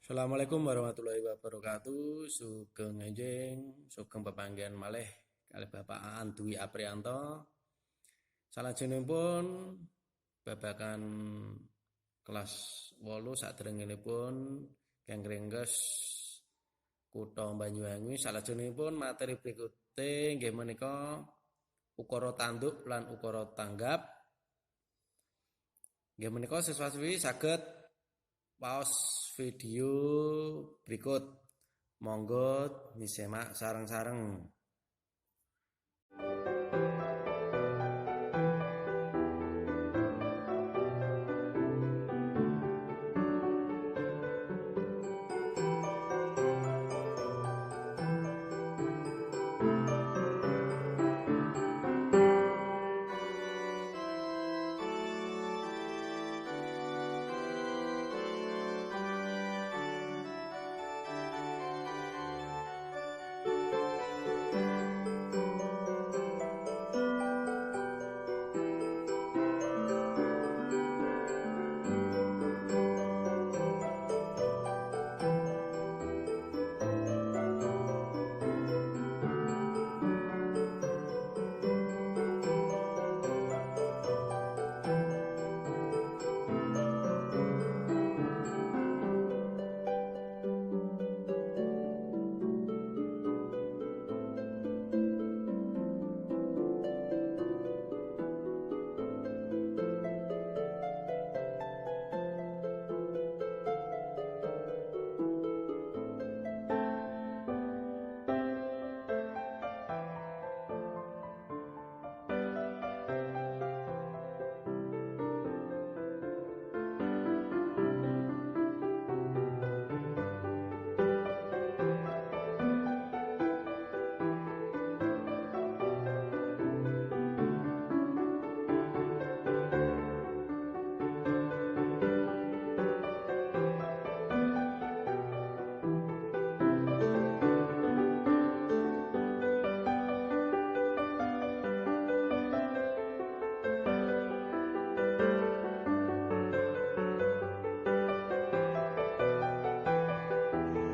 Assalamualaikum warahmatullahi wabarakatuh. Sugeng enjing, sugeng pepanggihan malih kalih Bapak Aan Dwi Apriyanto. Salajengipun babagan kelas 8 saderengipun Kengringges Kutha Banyuwangi. Salajengipun materi berikute nggih menika ukara tanduk lan ukara tanggap. Nggih menika siswa-siswi saged paos video berikut. Monggo disimak sareng-sareng.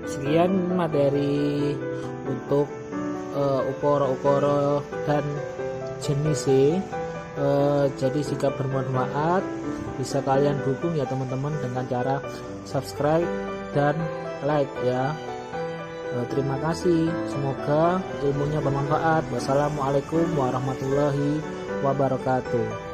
Sekian materi untuk ukara-ukara dan jenisnya. Jadi jika bermanfaat bisa kalian dukung ya teman-teman dengan cara subscribe dan like ya. Terima kasih, semoga ilmunya bermanfaat. Wassalamualaikum warahmatullahi wabarakatuh.